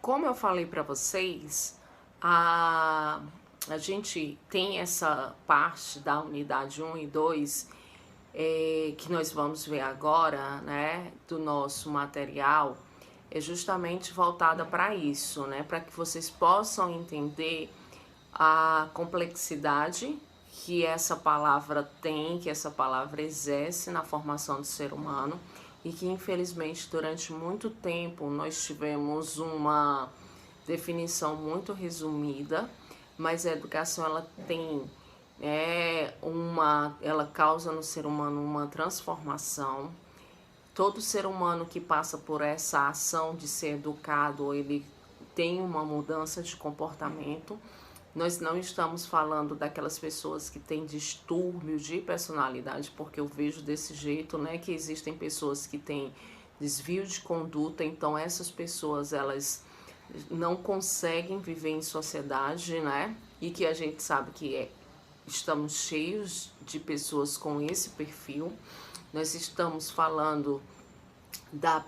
Como eu falei para vocês, a, a gente tem essa parte da unidade 1 e 2 que nós vamos ver agora, né, do nosso material, é justamente voltada para isso, né, para que vocês possam entender a complexidade que essa palavra tem, que essa palavra exerce na formação do ser humano e que infelizmente durante muito tempo nós tivemos uma definição muito resumida, mas a educação ela tem ela causa no ser humano uma transformação. Todo ser humano que passa por essa ação de ser educado, ele tem uma mudança de comportamento. Nós não estamos falando daquelas pessoas que têm distúrbio de personalidade, porque eu vejo desse jeito, né, que existem pessoas que têm desvio de conduta, então essas pessoas, elas não conseguem viver em sociedade, né, e que a gente sabe que estamos cheios de pessoas com esse perfil. Nós estamos falando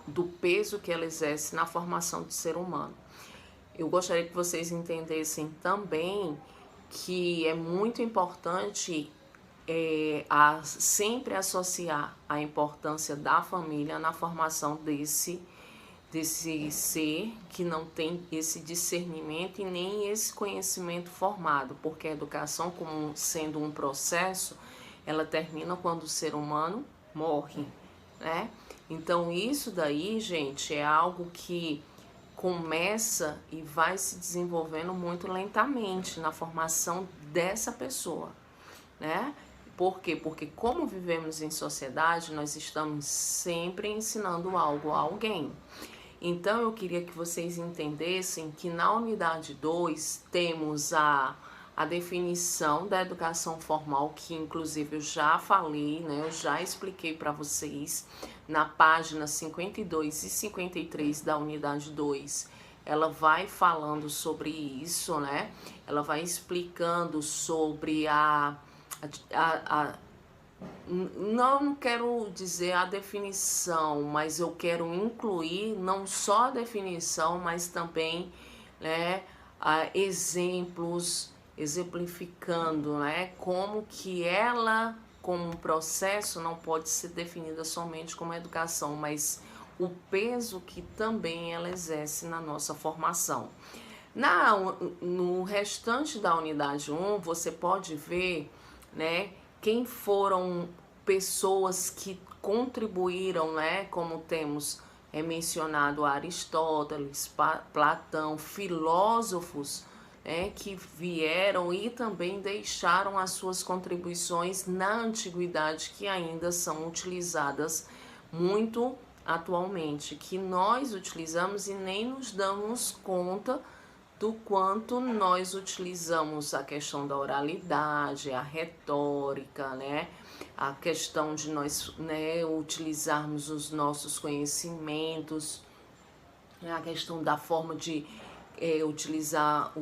do peso que ela exerce na formação do ser humano. Eu gostaria que vocês entendessem também que é muito importante sempre associar a importância da família na formação desse ser que não tem esse discernimento e nem esse conhecimento formado, porque a educação, como sendo um processo, ela termina quando o ser humano morre, né? Então isso daí, gente, é algo que começa e vai se desenvolvendo muito lentamente na formação dessa pessoa, né? Por quê? Porque como vivemos em sociedade, nós estamos sempre ensinando algo a alguém. Então eu queria que vocês entendessem que na unidade 2 temos a definição da educação formal, que inclusive eu já falei, né? Eu já expliquei para vocês na página 52 e 53 da unidade 2. Ela vai falando sobre isso, né? Ela vai explicando sobre não quero dizer a definição, mas eu quero incluir não só a definição, mas também, né, exemplos, exemplificando, né, como que ela, como um processo, não pode ser definida somente como educação, mas o peso que também ela exerce na nossa formação. No restante da unidade 1, você pode ver, né, quem foram pessoas que contribuíram, né, como temos mencionado Aristóteles, Platão, filósofos, né, que vieram e também deixaram as suas contribuições na antiguidade, que ainda são utilizadas muito atualmente, que nós utilizamos e nem nos damos conta do quanto nós utilizamos a questão da oralidade, a retórica, né? A questão de nós, né, utilizarmos os nossos conhecimentos, a questão da forma de utilizar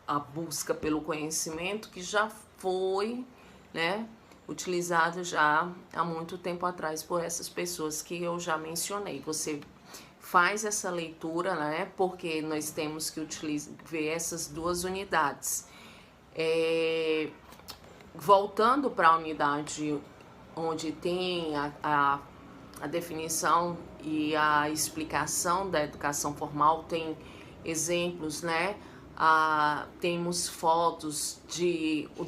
a busca pelo conhecimento, que já foi, né, utilizado já há muito tempo atrás por essas pessoas que eu já mencionei. Você faz essa leitura, né? Porque nós temos que ver essas duas unidades. Voltando para a unidade onde tem a definição e a explicação da educação formal, tem exemplos, né? Temos fotos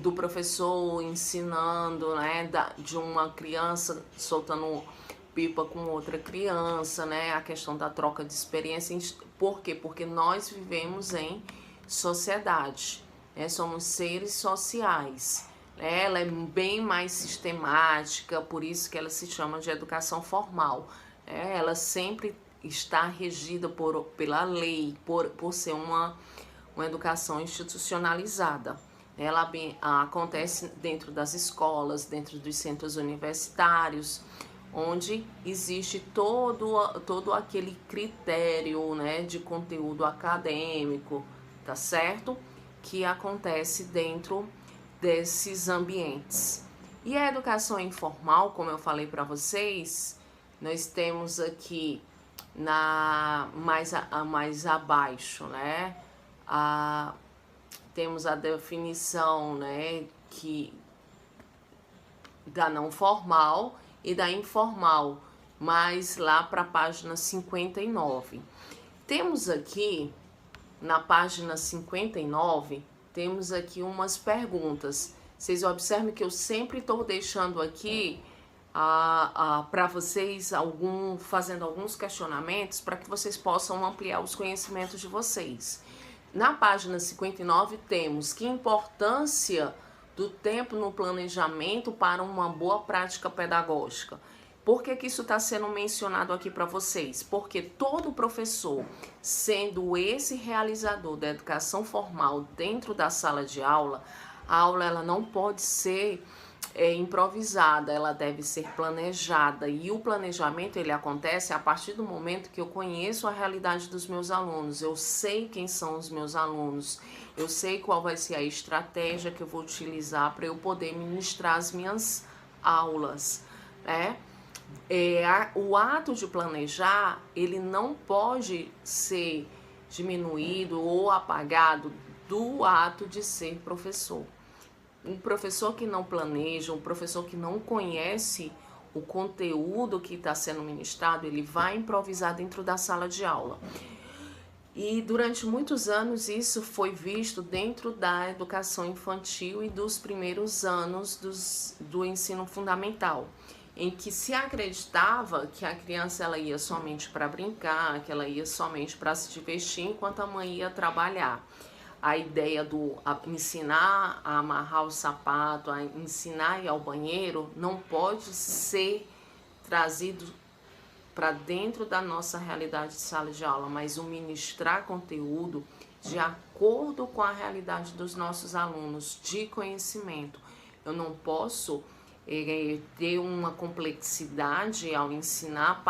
do professor ensinando, né? De uma criança soltando pipa com outra criança, né? A questão da troca de experiência. Por quê? Porque nós vivemos em sociedade, né? Somos seres sociais. Ela é bem mais sistemática, por isso que ela se chama de educação formal. Ela sempre está regida pela lei, por ser uma educação institucionalizada. Ela acontece dentro das escolas, dentro dos centros universitários, onde existe todo aquele critério, né, de conteúdo acadêmico, tá certo? Que acontece dentro desses ambientes. E a educação informal, como eu falei para vocês, nós temos aqui mais abaixo, né? Temos a definição, né, da não formal e da informal, mas lá para a página 59. Temos aqui, na página 59, temos aqui umas perguntas. Vocês observem que eu sempre estou deixando aqui para vocês fazendo alguns questionamentos para que vocês possam ampliar os conhecimentos de vocês. Na página 59 temos que importância do tempo no planejamento para uma boa prática pedagógica. Por que isso está sendo mencionado aqui para vocês? Porque todo professor, sendo esse realizador da educação formal dentro da sala de aula, a aula ela não pode ser improvisada, ela deve ser planejada, e o planejamento ele acontece a partir do momento que eu conheço a realidade dos meus alunos, eu sei quem são os meus alunos, eu sei qual vai ser a estratégia que eu vou utilizar para eu poder ministrar as minhas aulas, né? O ato de planejar, ele não pode ser diminuído ou apagado do ato de ser professor. Um professor que não planeja, um professor que não conhece o conteúdo que está sendo ministrado, ele vai improvisar dentro da sala de aula. E durante muitos anos isso foi visto dentro da educação infantil e dos primeiros anos do ensino fundamental, em que se acreditava que a criança ela ia somente para brincar, que ela ia somente para se divertir enquanto a mãe ia trabalhar. A ideia do ensinar a amarrar o sapato, a ensinar a ir ao banheiro, não pode ser trazido para dentro da nossa realidade de sala de aula, mas o ministrar conteúdo de acordo com a realidade dos nossos alunos, de conhecimento. Eu não posso ter uma complexidade ao ensinar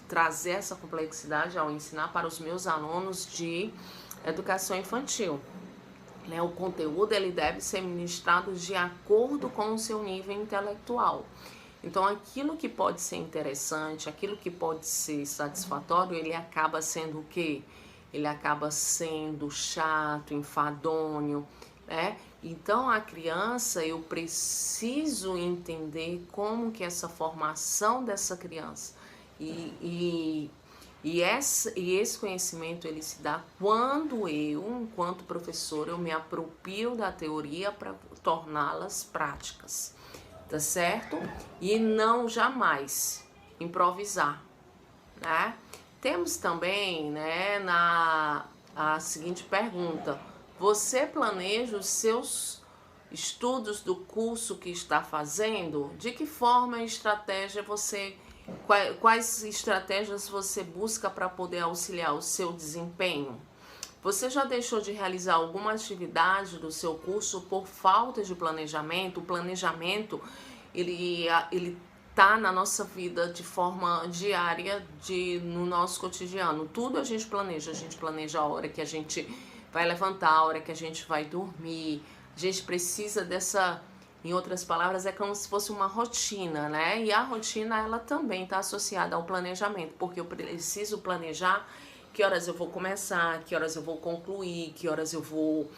trazer essa complexidade ao ensinar para os meus alunos de educação infantil. O conteúdo ele deve ser ministrado de acordo com o seu nível intelectual. Então, aquilo que pode ser interessante, aquilo que pode ser satisfatório, ele acaba sendo o quê? Ele acaba sendo chato, enfadonho, né? Então, a criança, eu preciso entender como que essa formação dessa criança e esse conhecimento ele se dá quando eu, enquanto professor, eu me aproprio da teoria para torná-las práticas, tá certo? E não jamais improvisar, né? Temos também, né, a seguinte pergunta: você planeja os seus estudos do curso que está fazendo? De que forma e estratégia quais estratégias você busca para poder auxiliar o seu desempenho? Você já deixou de realizar alguma atividade do seu curso por falta de planejamento? O planejamento, ele tá na nossa vida de forma diária, no nosso cotidiano. Tudo a gente planeja a hora que a gente vai levantar, a hora que a gente vai dormir. A gente precisa dessa, em outras palavras, é como se fosse uma rotina, né? E a rotina, ela também está associada ao planejamento, porque eu preciso planejar que horas eu vou começar, que horas eu vou concluir, que horas eu vou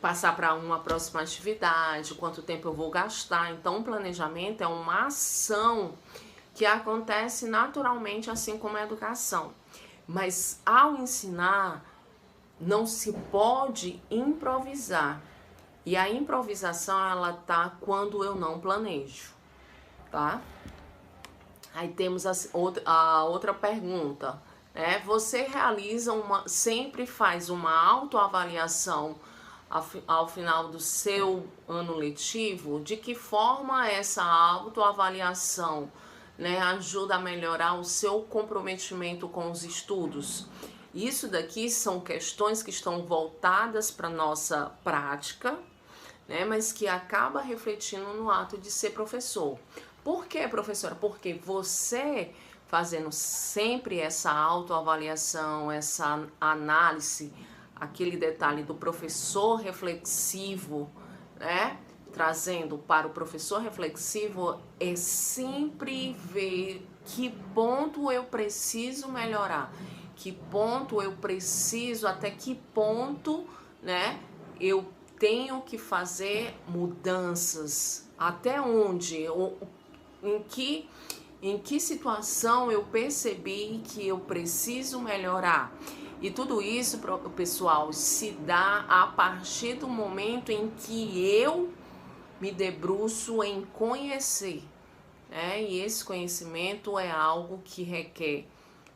passar para uma próxima atividade, quanto tempo eu vou gastar. Então, o planejamento é uma ação que acontece naturalmente, assim como a educação. Mas, ao ensinar, não se pode improvisar. E a improvisação, ela tá quando eu não planejo, tá? Aí temos a outra pergunta, né? Você sempre faz uma autoavaliação ao final do seu ano letivo? De que forma essa autoavaliação, né, ajuda a melhorar o seu comprometimento com os estudos? Isso daqui são questões que estão voltadas para nossa prática, né, mas que acaba refletindo no ato de ser professor. Por quê, professora? Porque você fazendo sempre essa autoavaliação, essa análise, aquele detalhe do professor reflexivo, né? trazendo para o professor reflexivo é sempre ver que ponto eu preciso melhorar, que ponto eu preciso, até que ponto, né, eu tenho que fazer mudanças, até onde, em que situação eu percebi que eu preciso melhorar. E tudo isso, pessoal, se dá a partir do momento em que eu me debruço em conhecer, né? E esse conhecimento é algo que requer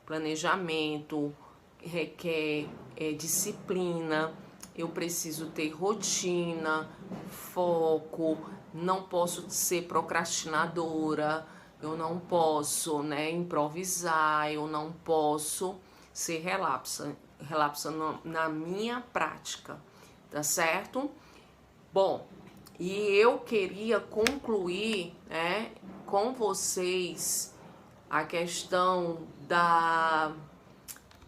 planejamento, requer disciplina. Eu preciso ter rotina, foco, não posso ser procrastinadora, eu não posso, né, improvisar, eu não posso ser relapsa na minha prática, tá certo? Bom, e eu queria concluir, né, com vocês a questão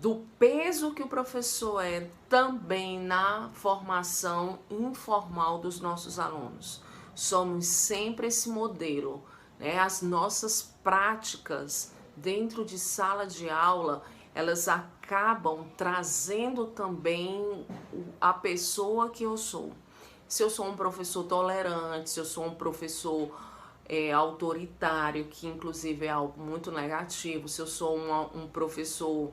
do peso que o professor é também na formação informal dos nossos alunos. Somos sempre esse modelo, né? As nossas práticas dentro de sala de aula, elas acabam trazendo também a pessoa que eu sou. Se eu sou um professor tolerante, se eu sou um professor autoritário, que inclusive é algo muito negativo, se eu sou um professor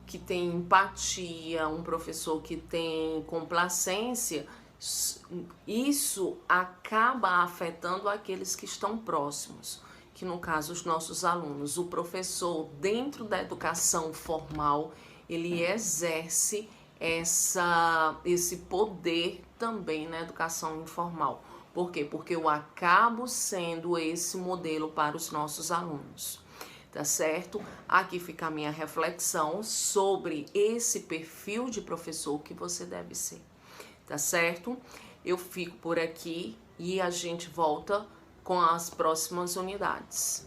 que tem empatia, um professor que tem complacência, isso acaba afetando aqueles que estão próximos, que no caso os nossos alunos. O professor, dentro da educação formal, ele exerce esse poder também na educação informal. Por quê? Porque eu acabo sendo esse modelo para os nossos alunos, tá certo? Aqui fica a minha reflexão sobre esse perfil de professor que você deve ser, tá certo? Eu fico por aqui e a gente volta com as próximas unidades.